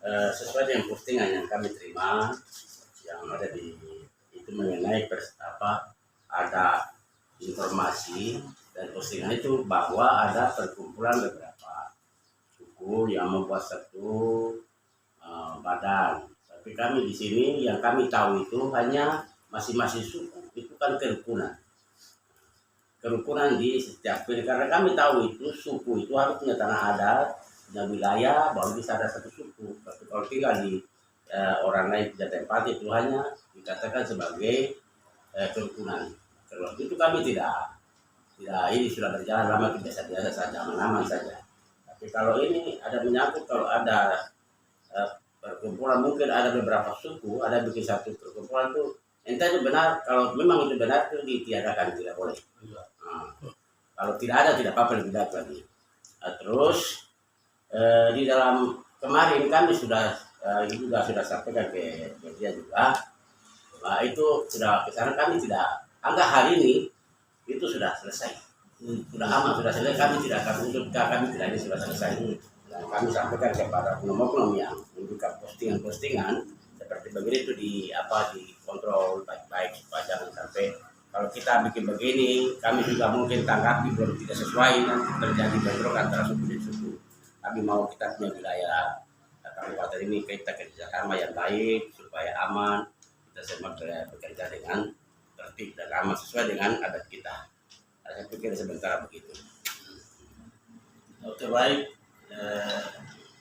sesuai dengan postingan yang kami terima yang ada di itu mengenai ada informasi dan postingan itu bahwa ada perkumpulan beberapa suku yang membuat satu badan. Tapi kami di sini yang kami tahu itu hanya masing-masing suku itu kan kerukunan di setiap karena kami tahu itu suku itu harus punya tanah adat, punya wilayah, baru bisa ada satu suku. Tapi kalau tinggal di orang lain tidak tempat itu hanya dikatakan sebagai kerukunan. Kalau itu kami tidak ini sudah berjalan lama, itu biasa-biasa saja, aman-aman saja. Tapi kalau ini ada menyangkut, kalau ada perkumpulan, mungkin ada beberapa suku, ada bikin satu perkumpulan itu, entah itu benar, kalau memang itu benar itu ditiadakan, tidak boleh. Kalau tidak ada, tidak apa-apa, lebih baik lagi. Terus di dalam kemarin kami sudah sampaikan ke media juga, itu sudah kesana kami tidak, anggap hari ini itu sudah selesai, sudah aman, sudah selesai, kami tidak akan kami tidak ini sudah selesai. Dan kami sampaikan kepada oknum-oknum yang membuka postingan-postingan seperti begini itu dikontrol baik-baik supaya jangan sampai kalau kita bikin begini, kami juga mungkin tanggapi belum tidak sesuai dan terjadi bentrok antara suku dan suku. Kami mau kita punya wilayah kabupaten ini kita kerjasama yang baik supaya aman, kita semua bekerja dengan tertib dan aman sesuai dengan adat kita. Saya pikir sebentar begitu. Oke, baik.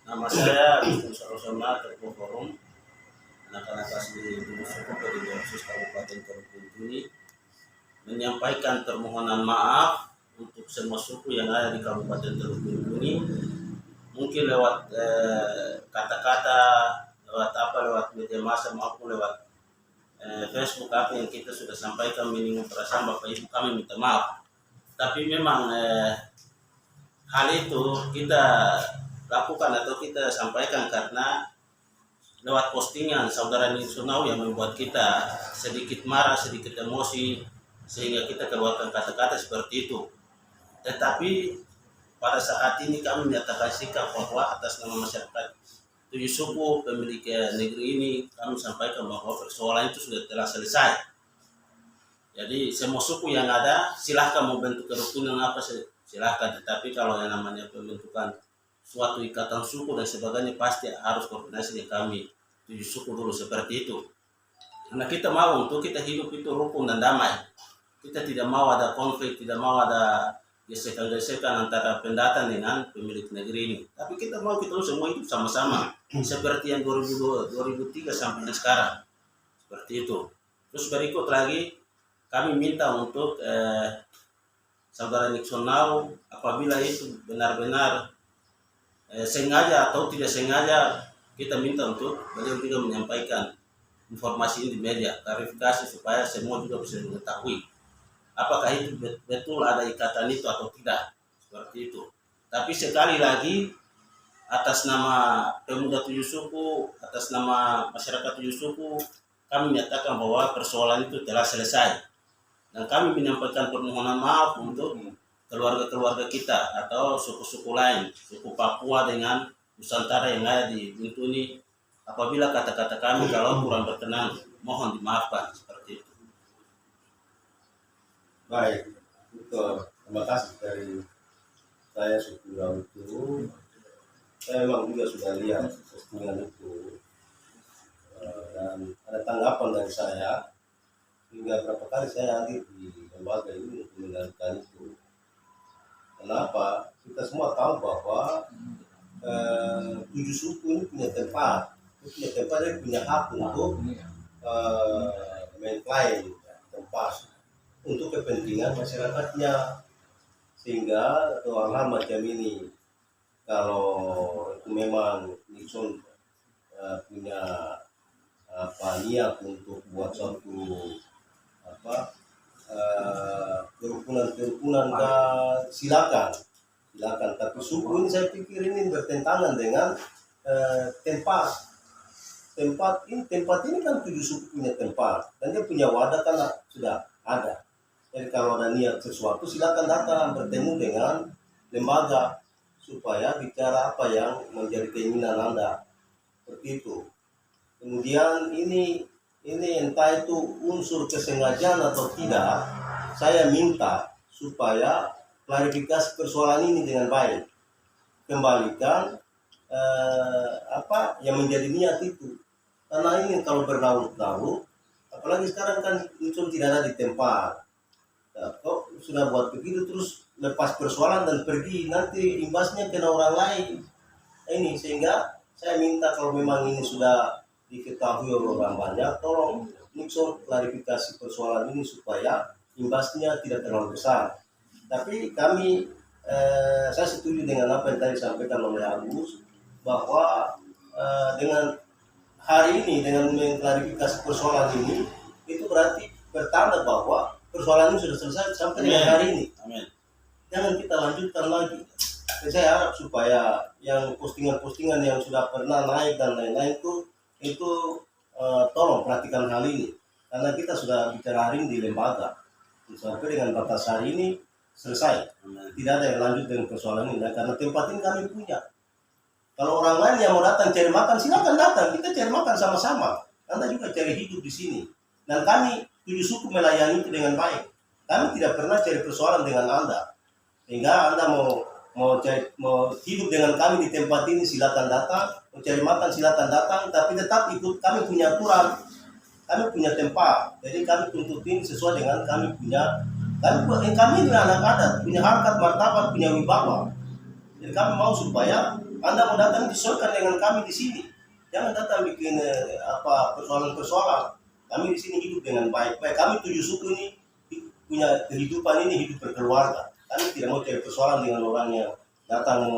Nama saya Agus Sarosoma, Ketua Forum Anak-anak Asli Gunung Suku Pdiosis Kabupaten Terbuntuni menyampaikan permohonan maaf untuk semua suku yang ada di Kabupaten Terbuntuni. Mungkin lewat kata-kata, lewat media massa maupun lewat Facebook apa yang kita sudah sampaikan menyinggung perasaan Bapak Ibu, kami minta maaf. Tapi memang hal itu kita lakukan atau kita sampaikan karena lewat postingan saudara Nixonau yang membuat kita sedikit marah, sedikit emosi, sehingga kita keluarkan kata-kata seperti itu. Tetapi pada saat ini kami menyatakan sikap bahwa atas nama masyarakat 7 suku pemilik negeri ini, kami sampaikan bahwa persoalan itu sudah telah selesai. Jadi semua suku yang ada silahkan mau bentuk kerukunan apa silahkan, tetapi kalau yang namanya pembentukan suatu ikatan suku dan sebagainya pasti harus koordinasi dengan kami 7 suku dulu seperti itu. Karena kita mau untuk kita hidup itu rukun dan damai. Kita tidak mau ada konflik, tidak mau ada gesekan-gesekan antara pendatang dengan pemilik negeri ini. Tapi kita mau kita semua hidup sama-sama seperti yang 2003 sampai sekarang. Seperti itu. Terus berikut lagi kami minta untuk saudara Nixonau apabila itu benar-benar sengaja atau tidak sengaja, kita minta untuk beliau juga menyampaikan informasi ini di media, klarifikasi supaya semua juga bisa mengetahui apakah itu betul ada ikatan itu atau tidak, seperti itu. Tapi sekali lagi atas nama pemuda 7 suku, atas nama masyarakat 7 suku, kami menyatakan bahwa persoalan itu telah selesai. Dan kami menyampaikan permohonan maaf untuk keluarga-keluarga kita atau suku-suku lain, suku Papua dengan Nusantara yang ada di Buntuni. Apabila kata-kata kami kalau kurang berkenan, mohon dimaafkan, seperti itu. Baik, terima kasih dari saya suku itu. Saya memang juga sudah lihat postingan itu dan ada tanggapan dari saya. Hingga berapa kali saya hadir di lembaga ini untuk mendengarkan itu. Kenapa? Kita semua tahu bahwa 7 suku ini punya tempat. Dia punya hak untuk mengklaim tempat untuk kepentingan masyarakatnya. Sehingga hal macam ini, kalau itu memang Nixon punya niat untuk buat suatu kerukunan silakan. Tapi suku ini saya pikir ini bertentangan dengan tempat ini kan 7 suku punya tempat dan dia punya wadah kan sudah ada. Jadi kalau ada niat sesuatu silakan datang bertemu dengan lembaga supaya bicara apa yang menjadi keinginan Anda. seperti itu. Kemudian ini entah itu unsur kesengajaan atau tidak, saya minta supaya klarifikasi persoalan ini dengan baik, kembalikan apa yang menjadi niat itu, karena ini kalau berlarut-larut, apalagi sekarang kan unsur tidak ada di tempat. Nah, kok sudah buat begitu terus lepas persoalan dan pergi, nanti imbasnya kena orang lain. Ini sehingga saya minta kalau memang ini sudah diketahui oleh orang banyak, tolong Nixon klarifikasi persoalan ini supaya imbasnya tidak terlalu besar. Tapi kami, saya setuju dengan apa yang tadi disampaikan oleh Agus, bahwa dengan hari ini, dengan mengklarifikasi persoalan ini, itu berarti bertanda bahwa persoalan ini sudah selesai sampai dengan hari ini. Amin. Jangan kita lanjutkan lagi. Dan saya harap supaya yang postingan-postingan yang sudah pernah naik dan lain-lain itu tolong perhatikan hal ini, karena kita sudah bicara hari ini di lembaga sampai dengan batas hari ini selesai, tidak ada yang lanjut dengan persoalan ini. Nah, karena tempat ini kami punya, kalau orang lain yang mau datang cari makan silakan datang, kita cari makan sama-sama, Anda juga cari hidup di sini, dan kami 7 suku melayani itu dengan baik. Kami tidak pernah cari persoalan dengan Anda, sehingga Anda mau hidup dengan kami di tempat ini silakan datang, mau cari makan silakan datang, tapi tetap ikut kami punya aturan, kami punya tempat, jadi kami tuntut ini sesuai dengan kami ini anak adat, punya harkat martabat, punya wibawa. Jadi kami mau supaya Anda mau datang disesuaikan dengan kami di sini, jangan datang bikin persoalan-persoalan. Kami di sini hidup dengan baik-baik. Kami 7 suku ini punya kehidupan ini, hidup berkeluarga. Kami tidak mau cari persoalan dengan orang yang datang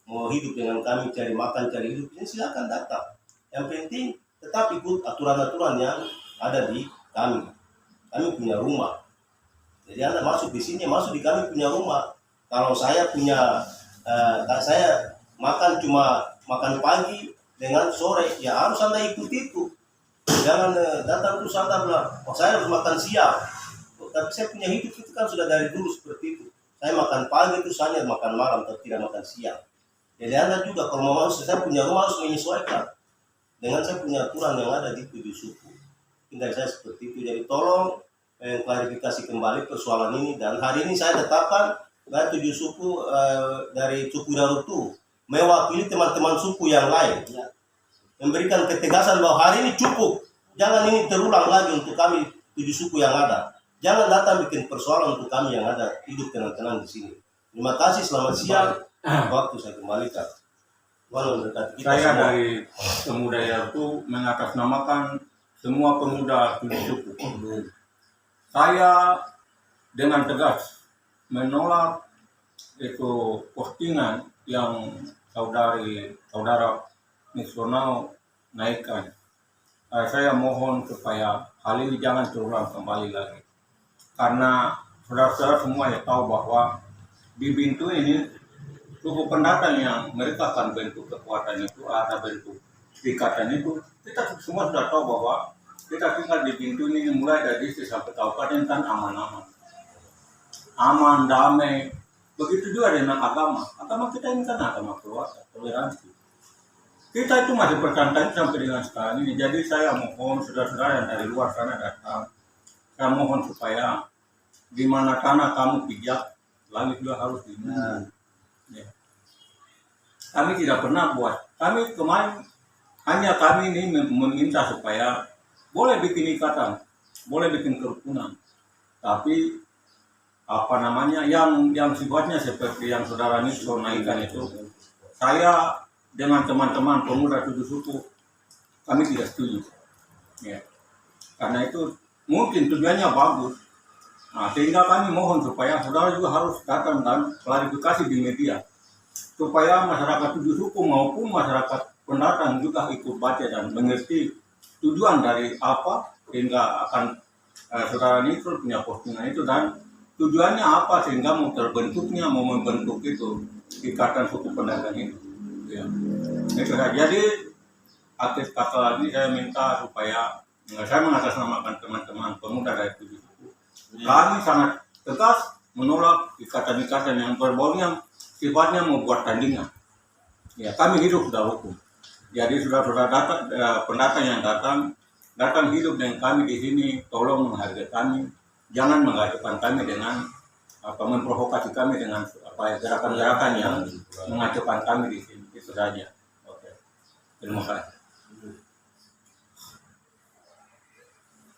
mau hidup dengan kami, cari makan, cari hidup. Ini silakan datang. Yang penting tetap ikut aturan-aturan yang ada di kami. Kami punya rumah. Jadi Anda masuk di sini, masuk di kami punya rumah. Kalau saya punya, saya makan cuma makan pagi dengan sore, ya harus Anda ikut itu. Jangan datang terus Anda bilang, saya harus makan siang. Tapi saya punya hidup itu kan sudah dari dulu seperti itu. Saya makan pagi itu hanya makan malam, tapi tidak makan siang. Jadi Anda juga kalau mau masuk, saya punya rumah harus menyesuaikan dengan saya punya aturan yang ada di 7 suku. Tinggal saya seperti itu. Jadi tolong klarifikasi kembali persoalan ini. Dan hari ini saya tetapkan dari 7 suku dari suku Darutu mewakili teman-teman suku yang lain, memberikan ketegasan bahwa hari ini cukup. Jangan ini terulang lagi untuk kami 7 suku yang ada. Jangan datang bikin persoalan untuk kami yang ada hidup tenang-tenang di sini. Terima kasih, selamat siang. Waktu saya kembalikan. Saya dari pemuda itu mengatasnamakan semua pemuda 7 suku. Saya dengan tegas menolak itu postingan yang saudara Nixonal naikkan. Saya mohon supaya hal ini jangan terulang kembali lagi. Karena saudara-saudara semua ya tahu bahwa di Bintu ini suku pendatang yang mereka akan bentuk kekuatan itu, ada bentuk ikatan itu, kita semua sudah tahu bahwa kita tinggal di Bintu ini mulai dari distrik sampai kabupaten kan aman-aman, aman, damai. Begitu juga dengan agama. Agama kita ini kan agama keluarga, toleransi. Kita itu masih percantan sampai dengan sekarang ini. Jadi saya mohon saudara-saudara yang dari luar sana datang, saya mohon supaya di mana tanah kamu pijak, langit juga harus diminum. Ya. Kami tidak pernah buat. Kami kemarin hanya kami ini meminta supaya boleh bikin ikatan, boleh bikin kerukunan, tapi yang sifatnya seperti yang saudara Nixon naikkan itu, saya dengan teman-teman pemuda 7 suku kami tidak setuju. Ya. Karena itu mungkin tujuannya bagus. Nah, sehingga kami mohon supaya saudara juga harus datang dan klarifikasi di media, supaya masyarakat 7 suku maupun masyarakat pendatang juga ikut baca dan mengerti tujuan dari apa, sehingga akan saudara Nixon punya postingan itu dan tujuannya apa, sehingga mau terbentuknya, mau membentuk itu ikatan suku pendatang itu. Ya. Jadi akhir kata lagi saya minta supaya saya mengatasnamakan teman-teman pemuda dari 7 suku. Kami sangat tegas menolak ikatan-ikatan yang berbau yang sifatnya membuat tandingan. Ya, kami hidup sudah hukum. Jadi saudara-saudara datang, pendatang yang datang hidup dengan kami di sini, tolong menghargai kami, jangan mengacukan kami dengan memprovokasi kami dengan gerakan-gerakan yang mengacukan kami di sini. Itu saja. Oke. Terima kasih.